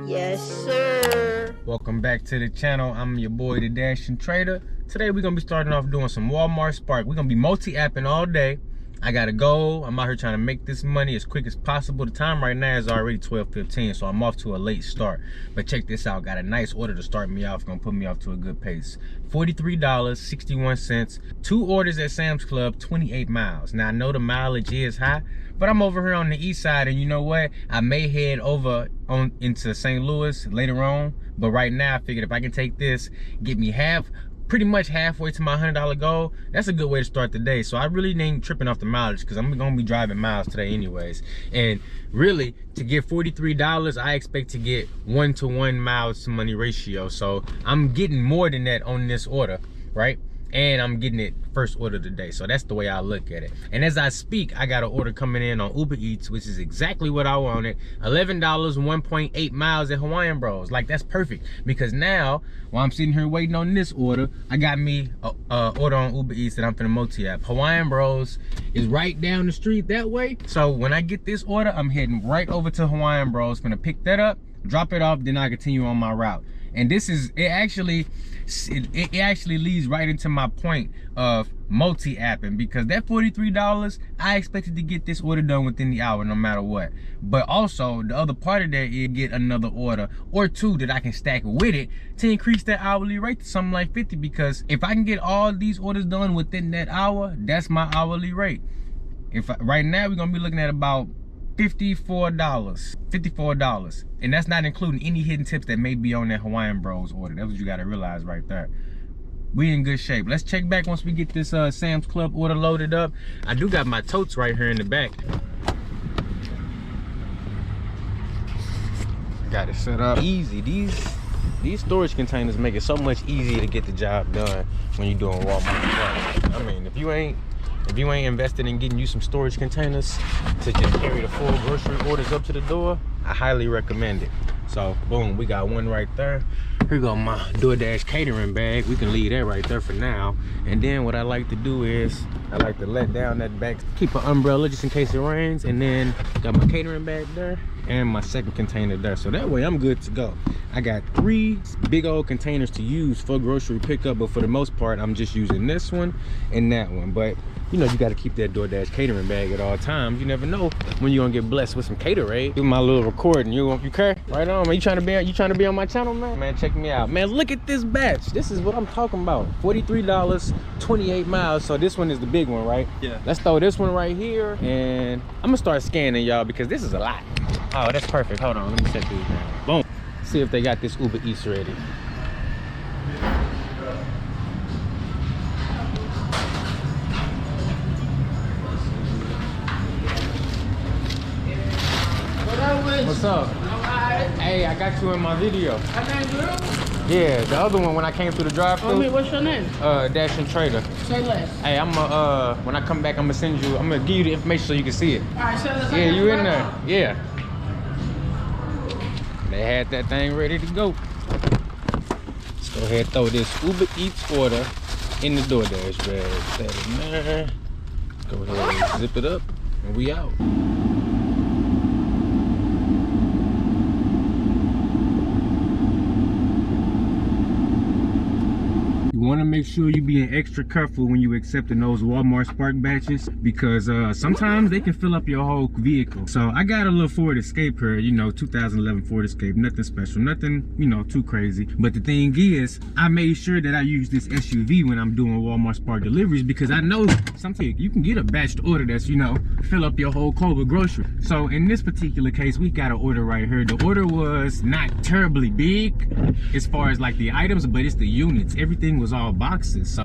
Yes, sir. Welcome back to the channel. I'm your boy, the Dashing Trader. Today we're gonna be starting off doing some Walmart Spark. We're gonna be multi-apping all day. I gotta go. I'm out here trying to make this money as quick as possible. The time right now is already 12:15, so I'm off to a late start. But check this out. Got a nice order to start me off. Gonna put me off to a good pace. $43.61. 2 orders at Sam's Club, 28 miles. Now I know the mileage is high, but I'm over here on the east side, and you know what? I may head over into St. Louis later on, but right now I figured if I can take this, get me pretty much halfway to my $100 goal, that's a good way to start the day. So I really ain't tripping off the mileage because I'm gonna be driving miles today anyways. And really, to get $43, I expect to get 1-to-1 miles to money ratio. So I'm getting more than that on this order, right? And I'm getting it first order today. So that's the way I look at it. And as I speak, I got an order coming in on Uber Eats, which is exactly what I wanted. $11, 1.8 miles at Hawaiian Bros. Like, that's perfect. Because now, while I'm sitting here waiting on this order, I got me a order on Uber Eats that I'm finna multi-app. Hawaiian Bros is right down the street that way. So when I get this order, I'm heading right over to Hawaiian Bros. Finna pick that up, drop it off, then I continue on my route. And this is, it actually leads right into my point of multi-apping, because that $43, I expected to get this order done within the hour no matter what. But also the other part of that is get another order or two that I can stack with it to increase that hourly rate to something like 50, because if I can get all these orders done within that hour, that's my hourly rate. Right now we're gonna be looking at about $54, and that's not including any hidden tips that may be on that Hawaiian Bros order. That's what you got to realize right there. We in good shape. Let's check back once we get this Sam's Club order loaded up. I do got my totes right here in the back. Got it set up easy. These storage containers make it so much easier to get the job done when you're doing Walmart. I mean, if you ain't invested in getting you some storage containers to just carry the full grocery orders up to the door, I highly recommend it. So boom, we got one right there. Here go my DoorDash catering bag. We can leave that right there for now. And then what I like to do is I like to let down that bag, keep an umbrella just in case it rains, and then got my catering bag there and my second container there. So that way I'm good to go. I got 3 big old containers to use for grocery pickup, but for the most part I'm just using this one and that one. But you know, you got to keep that DoorDash catering bag at all times. You never know when you're gonna get blessed with some Caterade. Do my little recording. You care? Right on, man. You trying to be on my channel, man? Man, check me out, man. Look at this batch. This is what I'm talking about. $43, 28 miles. So this one is the big one, right? Yeah. Let's throw this one right here, and I'm gonna start scanning y'all because this is a lot. Oh, that's perfect. Hold on, let me set these down. Boom. See if they got this Uber Eats ready. What's up? Hey, I got you in my video. Yeah, the other one when I came through the drive-thru. What's your name? Dashing Trader. Say less. Hey, when I come back, I'm gonna give you the information so you can see it. Alright, say less. Yeah, you in there? Yeah. They had that thing ready to go. Let's go ahead and throw this Uber Eats order in the DoorDash bag. Set it in there. Go ahead and zip it up, and we out. You want to make sure you're being extra careful when you accepting those Walmart Spark batches, because sometimes they can fill up your whole vehicle. So I got a little Ford Escape here, you know, 2011 Ford Escape, nothing special, nothing, you know, too crazy. But the thing is, I made sure that I use this SUV when I'm doing Walmart Spark deliveries, because I know sometimes you can get a batched order that's, you know, fill up your whole car with groceries. So in this particular case, we got an order right here. The order was not terribly big as far as like the items, but it's the units. Everything was all boxes. So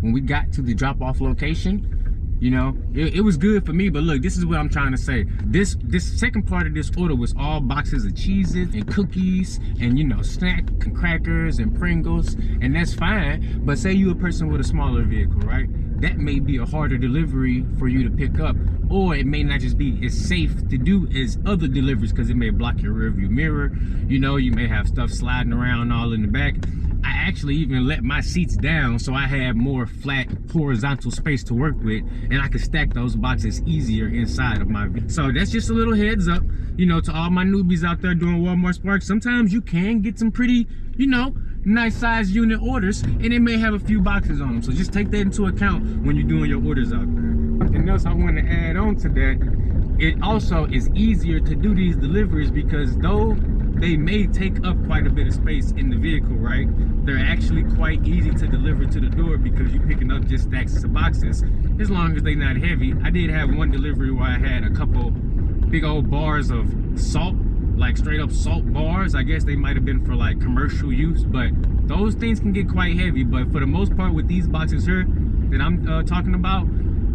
when we got to the drop-off location, you know, it was good for me. But look, this is what I'm trying to say. This second part of this order was all boxes of cheeses and cookies and, you know, snack and crackers and Pringles, and that's fine. But say you're a person with a smaller vehicle, right? That may be a harder delivery for you to pick up, or it may not just be as safe to do as other deliveries because it may block your rear view mirror. You know, you may have stuff sliding around all in the back. I actually even let my seats down so I had more flat horizontal space to work with, and I could stack those boxes easier inside of my vehicle. So that's just a little heads up, you know, to all my newbies out there doing Walmart Spark. Sometimes you can get some pretty, you know, nice size unit orders, and they may have a few boxes on them. So just take that into account when you're doing your orders out there. Something else I want to add on to that, it also is easier to do these deliveries because though they may take up quite a bit of space in the vehicle, right? They're actually quite easy to deliver to the door because you're picking up just stacks of boxes, as long as they're not heavy. I did have one delivery where I had a couple big old bars of salt, like straight up salt bars. I guess they might have been for like commercial use, but those things can get quite heavy. But for the most part, with these boxes here that I'm talking about,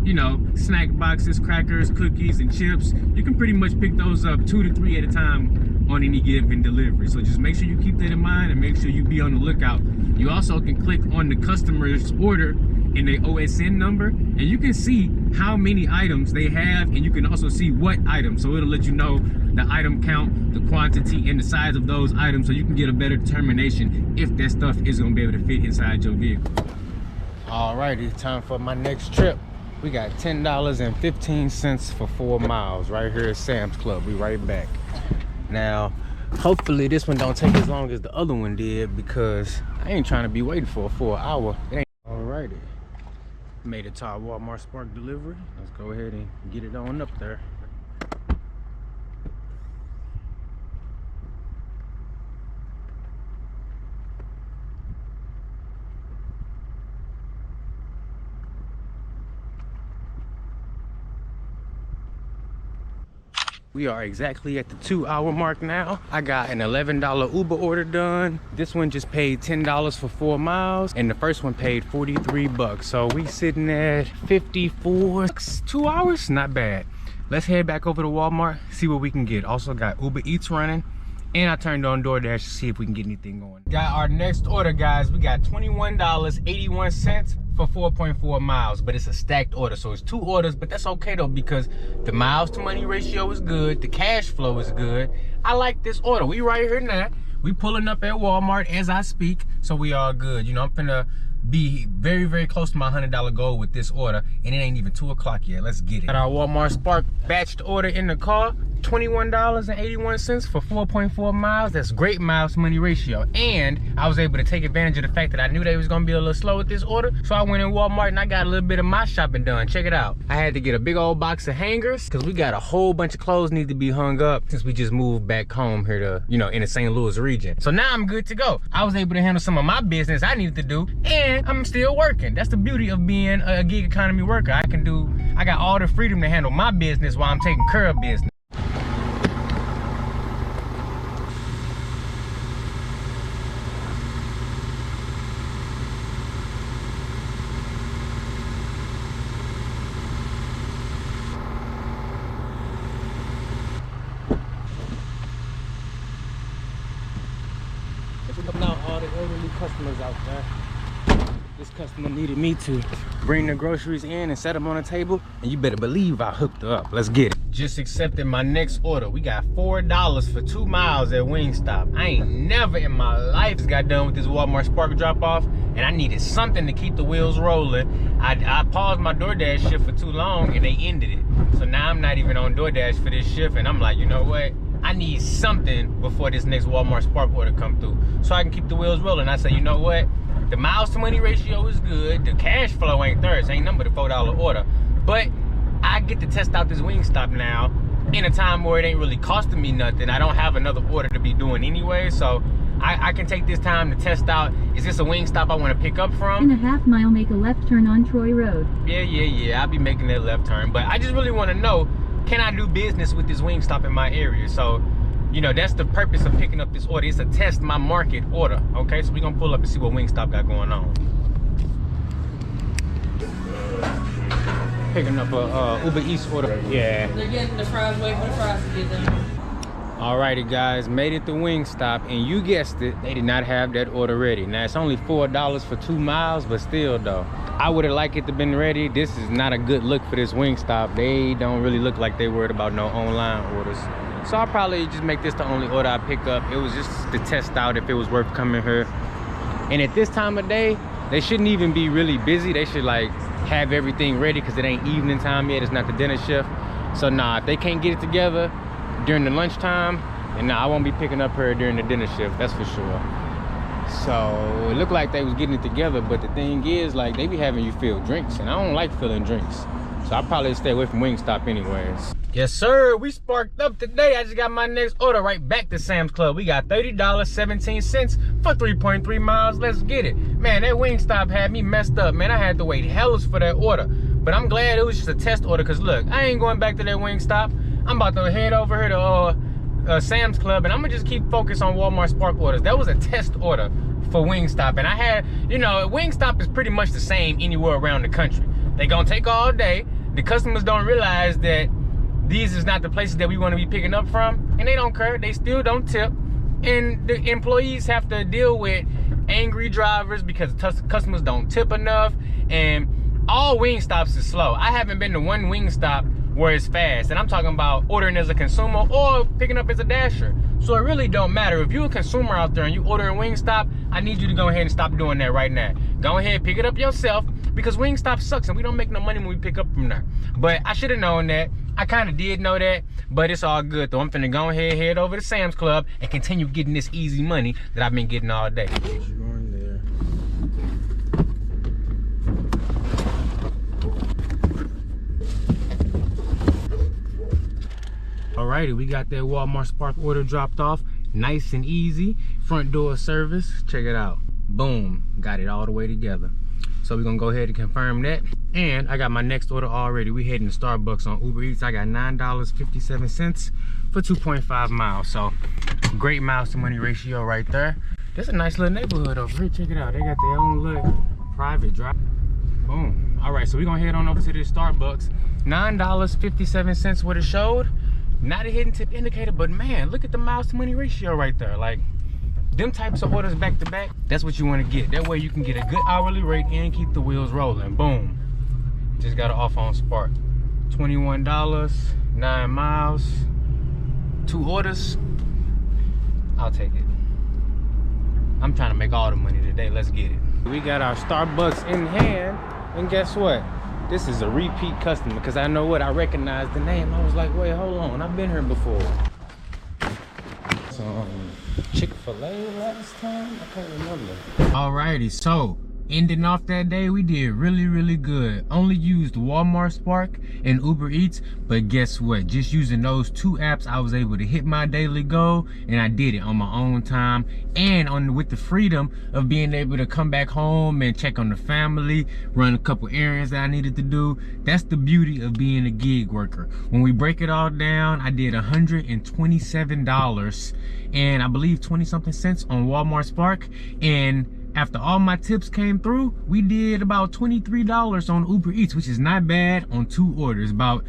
you know, snack boxes, crackers, cookies, and chips, you can pretty much pick those up 2 to 3 at a time on any given delivery. So just make sure you keep that in mind and make sure you be on the lookout. You also can click on the customer's order and their OSN number, and you can see how many items they have, and you can also see what items. So it'll let you know the item count, the quantity, and the size of those items, so you can get a better determination if that stuff is gonna be able to fit inside your vehicle. Alrighty, time for my next trip. We got $10.15 for 4 miles right here at Sam's Club. We right back. Now, hopefully this one don't take as long as the other one did, because I ain't trying to be waiting for an hour. It ain't. Alrighty, made it to our Walmart Spark delivery. Let's go ahead and get it on up there. We are exactly at the 2-hour mark now. I got an $11 Uber order done. This one just paid $10 for 4 miles, and the first one paid 43 bucks. So we sitting at 54, 2 hours, not bad. Let's head back over to Walmart, see what we can get. Also got Uber Eats running, and I turned on DoorDash to see if we can get anything going. Got our next order, guys. We got $21.81 for 4.4 miles, but it's a stacked order, so it's 2 orders. But that's okay though, because the miles to money ratio is good, the cash flow is good. I like this order. We right here now, we pulling up at Walmart as I speak, so we all good. You know, I'm finna be very, very close to my $100 goal with this order, and it ain't even 2 o'clock yet. Let's get it. Got our Walmart Spark batched order in the car. $21.81 for 4.4 miles. That's great miles to money ratio. And I was able to take advantage of the fact that I knew they was gonna be a little slow with this order. So I went in Walmart and I got a little bit of my shopping done. Check it out. I had to get a big old box of hangers because we got a whole bunch of clothes need to be hung up since we just moved back home here to, you know, in the St. Louis region. So now I'm good to go. I was able to handle some of my business I needed to do, and I'm still working. That's the beauty of being a gig economy worker. I got all the freedom to handle my business while I'm taking care of business. Now all the elderly customers out there. This customer needed me to bring the groceries in and set them on a table, and you better believe I hooked her up. Let's get it. Just accepted my next order. We got $4 for 2 miles at Wingstop. I ain't never in my life got done with this Walmart Spark drop off, and I needed something to keep the wheels rolling. I paused my DoorDash shift for too long and they ended it. So now I'm not even on DoorDash for this shift, and I'm like, you know what? I need something before this next Walmart Spark order come through so I can keep the wheels rolling. I say, you know what? The miles to money ratio is good. The cash flow ain't there. It ain't nothing but a $4 order. But I get to test out this Wingstop now in a time where it ain't really costing me nothing. I don't have another order to be doing anyway. So I can take this time to test out, is this a Wingstop I want to pick up from? In a half mile, make a left turn on Troy Road. Yeah. I'll be making that left turn. But I just really want to know, can I do business with this Wingstop in my area? So, you know, that's the purpose of picking up this order. It's to test my market order. Okay, so we're gonna pull up and see what Wingstop got going on. Picking up a Uber Eats order. Yeah. They're getting the fries, wait for the fries to get there. Alrighty guys, made it to Wingstop, and you guessed it, they did not have that order ready. Now it's only $4 for 2 miles, but still though, I would have liked it to been ready. This is not a good look for this Wingstop. They don't really look like they worried about no online orders. So I'll probably just make this the only order I pick up. It was just to test out if it was worth coming here. And at this time of day, they shouldn't even be really busy. They should like have everything ready because it ain't evening time yet. It's not the dinner shift. So nah, if they can't get it together during the lunchtime, then nah, I won't be picking up her during the dinner shift, that's for sure. So it looked like they was getting it together, but the thing is, like, they be having you fill drinks, and I don't like filling drinks. So I'll probably stay away from Wingstop anyways. Yes, sir, we sparked up today. I just got my next order right back to Sam's Club. We got $30.17 for 3.3 miles. Let's get it. Man, that Wingstop had me messed up, man. I had to wait hellas for that order. But I'm glad it was just a test order, because look, I ain't going back to that Wingstop. I'm about to head over here to Sam's Club, and I'm gonna just keep focused on Walmart Spark orders. That was a test order for Wingstop, and I had, you know, Wingstop is pretty much the same anywhere around the country. They gonna take all day. The customers don't realize that these is not the places that we want to be picking up from, and they don't care. They still don't tip, and the employees have to deal with angry drivers because customers don't tip enough. And all Wingstops is slow. I haven't been to one Wingstop where it's fast, and I'm talking about ordering as a consumer or picking up as a dasher. So it really don't matter. If you're a consumer out there and you ordering Wingstop, I need you to go ahead and stop doing that right now. Go ahead, pick it up yourself, because Wingstop sucks and we don't make no money when we pick up from there. But I should have known that. I kind of did know that, but it's all good though. I'm finna go ahead, head over to Sam's Club and continue getting this easy money that I've been getting all day. Alrighty, we got that Walmart Spark order dropped off. Nice and easy. Front door service. Check it out. Boom. Got it all the way together. So we're gonna go ahead and confirm that. And I got my next order already. We heading to Starbucks on Uber Eats. I got $9.57 for 2.5 miles. So great miles to money ratio right there. There's a nice little neighborhood over here. Check it out. They got their own little private drive. Boom. All right, so we're gonna head on over to this Starbucks. $9.57 what it showed. Not a hidden tip indicator, but man, look at the miles to money ratio right there. Like, them types of orders back to back, that's what you want to get. That way you can get a good hourly rate and keep the wheels rolling. Boom. Just got it off on Spark. $21, 9 miles, 2 orders. I'll take it. I'm trying to make all the money today. Let's get it. We got our Starbucks in hand, and guess what? This is a repeat customer, because I know what, I recognized the name. I was like, wait, hold on, I've been here before. Some Chick-fil-A last time? I can't remember. Alrighty, so ending off that day, we did really good. Only used Walmart Spark and Uber Eats, but guess what? Just using those 2 apps, I was able to hit my daily goal, and I did it on my own time, and with the freedom of being able to come back home and check on the family, run a couple errands that I needed to do. That's the beauty of being a gig worker. When we break it all down, I did $127 and I believe 20-something cents on Walmart Spark, and after all my tips came through, we did about $23 on Uber Eats, which is not bad on 2 orders. About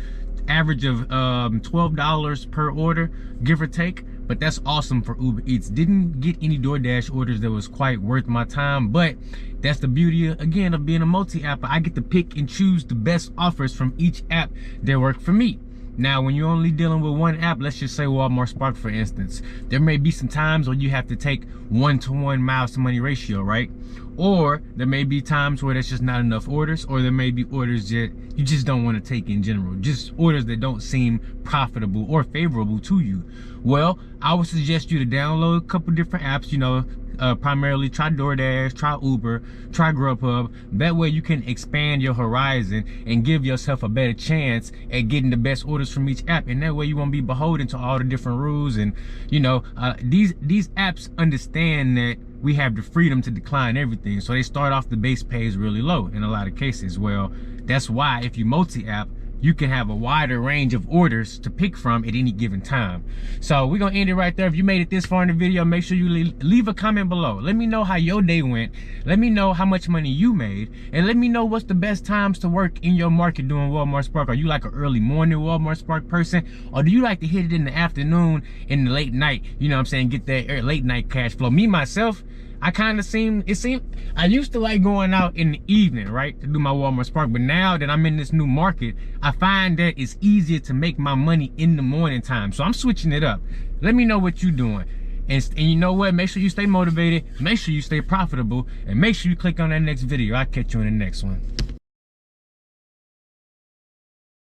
average of $12 per order, give or take. But that's awesome for Uber Eats. Didn't get any DoorDash orders that was quite worth my time, but that's the beauty, again, of being a multi-app. I get to pick and choose the best offers from each app that work for me. Now, when you're only dealing with one app, let's just say Walmart Spark, for instance, there may be some times where you have to take 1-to-1 miles to money ratio, right? Or there may be times where there's just not enough orders, or there may be orders that you just don't want to take in general, just orders that don't seem profitable or favorable to you. Well, I would suggest you to download a couple different apps, you know, primarily try DoorDash, try Uber, try Grubhub. That way you can expand your horizon and give yourself a better chance at getting the best orders from each app. And that way you won't be beholden to all the different rules. And you know, these apps understand that we have the freedom to decline everything. So they start off the base pays really low in a lot of cases. Well, that's why if you multi-app, you can have a wider range of orders to pick from at any given time. So we're gonna end it right there. If you made it this far in the video, make sure you leave a comment below. Let me know how your day went. Let me know how much money you made, and let me know what's the best times to work in your market doing Walmart Spark. Are you like an early morning Walmart Spark person, or do you like to hit it in the afternoon, in the late night, you know what I'm saying, get that late night cash flow? Me myself, I kind of I used to like going out in the evening, right, to do my Walmart Spark, but now that I'm in this new market, I find that it's easier to make my money in the morning time. So I'm switching it up. Let me know what you're doing. And you know what? Make sure you stay motivated. Make sure you stay profitable. And make sure you click on that next video. I'll catch you in the next one.